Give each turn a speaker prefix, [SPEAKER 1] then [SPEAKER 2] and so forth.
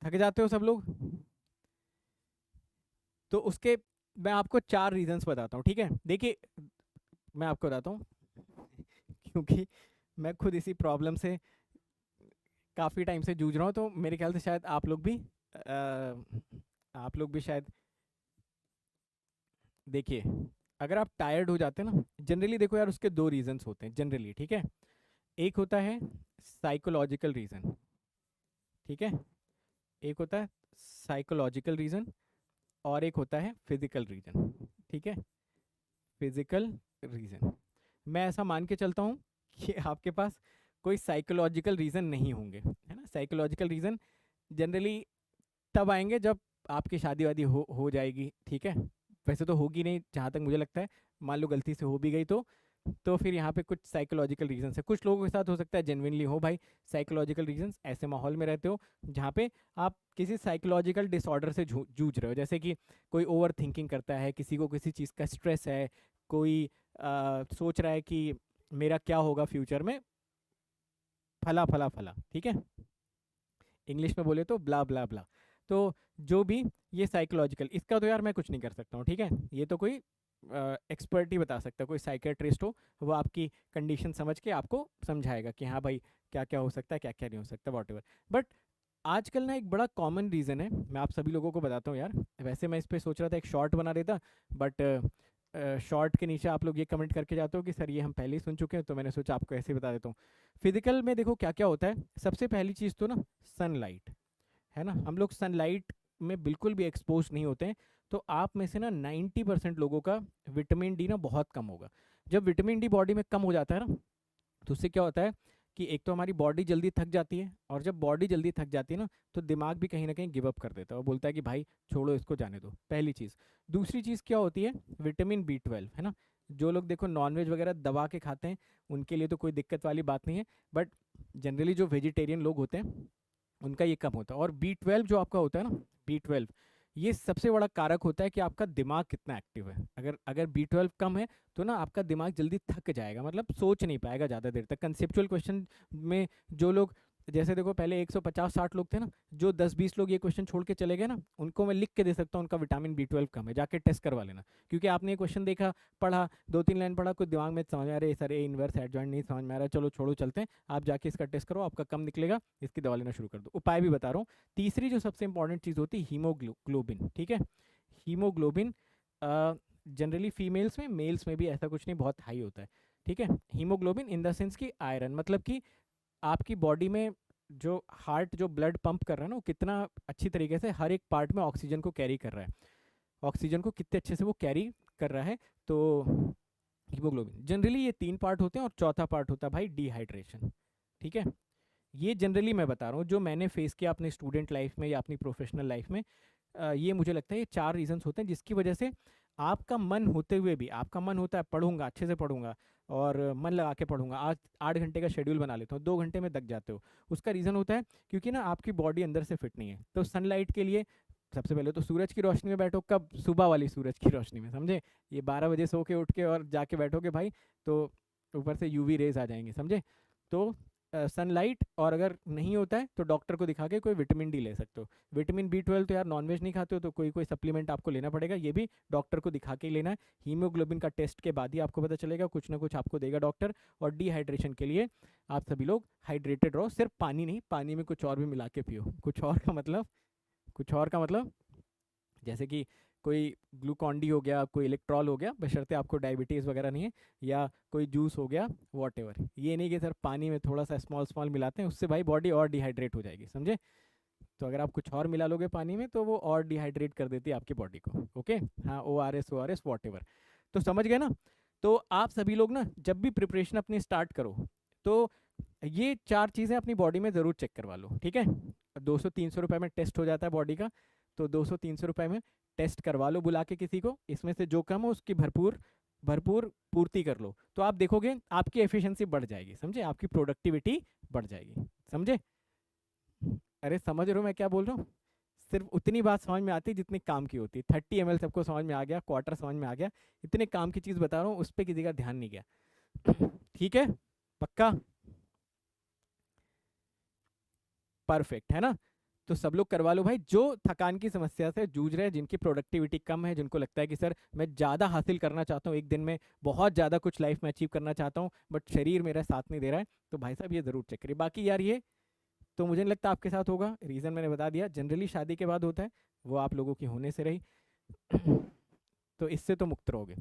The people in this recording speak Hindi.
[SPEAKER 1] थक जाते हो सब लोग? तो उसके मैं आपको 4 रीजंस बताता हूँ, ठीक है? देखिए, मैं आपको बताता हूँ क्योंकि मैं खुद इसी प्रॉब्लम से काफ़ी टाइम से जूझ रहा हूँ, तो मेरे ख्याल से शायद आप लोग भी शायद, देखिए, अगर आप टायर्ड हो जाते हैं ना, जनरली देखो यार, उसके 2 रीजंस होते हैं जनरली, ठीक है? एक होता है साइकोलॉजिकल रीजन, ठीक है? एक होता है साइकोलॉजिकल रीजन और एक होता है फिजिकल रीजन, ठीक है? फिजिकल रीजन, मैं ऐसा मान के चलता हूँ कि आपके पास कोई साइकोलॉजिकल रीजन नहीं होंगे, है ना? साइकोलॉजिकल रीजन जनरली तब आएंगे जब आपकी शादी वादी हो जाएगी, ठीक है? वैसे तो होगी नहीं जहाँ तक मुझे लगता है, मान लो गलती से हो भी गई तो फिर यहाँ पे कुछ साइकोलॉजिकल रीजंस है। कुछ लोगों के साथ हो सकता है जेन्युइनली हो भाई साइकोलॉजिकल रीजंस, ऐसे माहौल में रहते हो जहाँ पे आप किसी साइकोलॉजिकल डिसऑर्डर से जूझ रहे हो, जैसे कि कोई ओवर थिंकिंग करता है, किसी को किसी चीज़ का स्ट्रेस है, कोई सोच रहा है कि मेरा क्या होगा फ्यूचर में, फला फला फला, ठीक है? इंग्लिश में बोले तो ब्ला ब्ला ब्ला। तो जो भी ये साइकोलॉजिकल, इसका तो यार मैं कुछ नहीं कर सकता हूँ, ठीक है? ये तो कोई एक्सपर्ट ही बता सकता है, कोई साइकेट्रिस्ट हो, वो आपकी कंडीशन समझ के आपको समझाएगा कि हाँ भाई क्या क्या हो सकता है, क्या क्या नहीं हो सकता, वॉट एवर। बट आजकल ना एक बड़ा कॉमन रीज़न है, मैं आप सभी लोगों को बताता हूँ यार। वैसे मैं इस पे सोच रहा था एक शॉर्ट बना देता, बट शॉर्ट के नीचे आप लोग ये कमेंट करके जाते हो कि सर ये हम पहले ही सुन चुके हैं, तो मैंने सोचा आपको ऐसे ही बता देता हूँ। फिजिकल में देखो क्या क्या होता है। सबसे पहली चीज़ तो ना सनलाइट, है ना? हम लोग सनलाइट में बिल्कुल भी एक्सपोज नहीं होते हैं, तो आप में से ना 90% लोगों का विटामिन डी ना बहुत कम होगा। जब विटामिन डी बॉडी में कम हो जाता है ना, तो उससे क्या होता है कि एक तो हमारी बॉडी जल्दी थक जाती है, और जब बॉडी जल्दी थक जाती है ना, तो दिमाग भी कहीं ना कहीं गिव अप कर देता है और बोलता है कि भाई छोड़ो इसको, जाने दो, पहली चीज़। दूसरी चीज़ क्या होती है, विटामिन बी 12, है ना? जो लोग देखो नॉनवेज वगैरह दबा के खाते हैं, उनके लिए तो कोई दिक्कत वाली बात नहीं है, बट जनरली जो वेजिटेरियन लोग होते हैं उनका ये कम होता है। और बी 12 जो आपका होता है ना, बी 12, ये सबसे बड़ा कारक होता है कि आपका दिमाग कितना एक्टिव है। अगर अगर बी 12 कम है तो ना आपका दिमाग जल्दी थक जाएगा, मतलब सोच नहीं पाएगा ज़्यादा देर तक कंसेप्चुअल क्वेश्चन में। जो लोग, जैसे देखो पहले 150-60 लोग थे ना, जो 10-20 लोग ये क्वेश्चन छोड़ के चले गए ना, उनको मैं लिख के दे सकता हूँ उनका विटामिन बी 12 कम है, जाके टेस्ट करवा लेना। क्योंकि आपने ये क्वेश्चन देखा, पढ़ा, 2-3 लाइन पढ़ा, कुछ दिमाग में समझ में आ रहा है सर ए इनवर्स एडजॉइंट नहीं समझ में आ रहा है, चलो छोड़ो चलते हैं, आप जाके इसका टेस्ट करो, आपका कम निकलेगा, इसकी दवा लेना शुरू कर दो। उपाय भी बता रहा हूँ। तीसरी जो सबसे इंपॉर्टेंट चीज़ होती है हीमोग्लोबिन, ठीक है? हीमोग्लोबिन जनरली फीमेल्स में, मेल्स में भी ऐसा कुछ नहीं, बहुत हाई होता है, ठीक है? हीमोग्लोबिन इन द सेंस कि आयरन, मतलब कि आपकी बॉडी में जो हार्ट जो ब्लड पंप कर रहा है ना, वो कितना अच्छी तरीके से हर एक पार्ट में ऑक्सीजन को कैरी कर रहा है, ऑक्सीजन को कितने अच्छे से वो कैरी कर रहा है। तो हीमोग्लोबिन जनरली ये 3 पार्ट होते हैं, और चौथा पार्ट होता है भाई डिहाइड्रेशन, ठीक है? ये जनरली मैं बता रहा हूँ जो मैंने फेस किया अपने स्टूडेंट लाइफ में या अपनी प्रोफेशनल लाइफ में। ये मुझे लगता है ये 4 रीजंस होते हैं जिसकी वजह से आपका मन होते हुए भी, आपका मन होता है पढ़ूंगा, अच्छे से पढ़ूंगा और मन लगा के पढ़ूंगा, आज 8 घंटे का शेड्यूल बना लेता हूँ, 2 घंटे में थक जाते हो। उसका रीज़न होता है क्योंकि ना आपकी बॉडी अंदर से फिट नहीं है। तो सनलाइट के लिए सबसे पहले तो सूरज की रोशनी में बैठो, कब? सुबह वाली सूरज की रोशनी में, समझे? ये 12 बजे सो के उठ के और जाके बैठोगे भाई, तो ऊपर से यूवी रेज आ जाएंगे, समझे? तो सनलाइट, और अगर नहीं होता है तो डॉक्टर को दिखा के कोई विटामिन डी ले सकते हो। विटामिन बी 12 तो यार नॉनवेज नहीं खाते हो तो कोई कोई सप्लीमेंट आपको लेना पड़ेगा, ये भी डॉक्टर को दिखा के ही लेना है। हीमोग्लोबिन का टेस्ट के बाद ही आपको पता चलेगा, कुछ ना कुछ आपको देगा डॉक्टर। और डिहाइड्रेशन के लिए आप सभी लोग हाइड्रेटेड रहो, सिर्फ पानी नहीं, पानी में कुछ और भी मिला के पियो। कुछ और का मतलब जैसे कि कोई ग्लूकॉन डी हो गया, कोई इलेक्ट्रॉल हो गया, बशर्ते आपको डायबिटीज़ वगैरह नहीं है, या कोई जूस हो गया, वॉट एवर। ये नहीं कि सर पानी में थोड़ा सा स्मॉल स्मॉल मिलाते हैं, उससे भाई बॉडी और डिहाइड्रेट हो जाएगी, समझे? तो अगर आप कुछ और मिला लोगे पानी में तो वो और डिहाइड्रेट कर देती है आपकी बॉडी को, ओके? हाँ, O R S whatever. तो समझ गए ना? तो आप सभी लोग ना जब भी प्रिपरेशन अपनी स्टार्ट करो, तो ये 4 चीज़ें अपनी बॉडी में ज़रूर चेक करवा लो, ठीक है? 200-300 रुपये में टेस्ट हो जाता है बॉडी का, तो 200-300 रुपये में टेस्ट करवा लो बुला के किसी को, इसमें से जो कम हो उसकी भरपूर भरपूर पूर्ति कर लो, तो आप देखोगे आपकी एफिशिएंसी बढ़ जाएगी, समझे? आपकी प्रोडक्टिविटी बढ़ जाएगी, समझे? अरे समझ रहे हो मैं क्या बोल रहा हूँ? सिर्फ उतनी बात समझ में आती है जितनी काम की होती है। 30 ml सबको समझ में आ गया, क्वार्टर समझ में आ गया, इतने काम की चीज़ बता रहा हूँ, उस पर किसी का ध्यान नहीं गया। ठीक है? पक्का? परफेक्ट है ना? तो सब लोग करवा लो भाई, जो थकान की समस्या से जूझ रहे हैं, जिनकी प्रोडक्टिविटी कम है, जिनको लगता है कि सर मैं ज़्यादा हासिल करना चाहता हूँ एक दिन में, बहुत ज़्यादा कुछ लाइफ में अचीव करना चाहता हूँ, बट शरीर मेरा साथ नहीं दे रहा है, तो भाई साहब ये ज़रूर चेक करिए। बाकी यार ये तो मुझे नहीं लगता आपके साथ होगा, रीज़न मैंने बता दिया, जनरली शादी के बाद होता है, वो आप लोगों की होने से रही। तो इससे तो मुक्त रहोगे।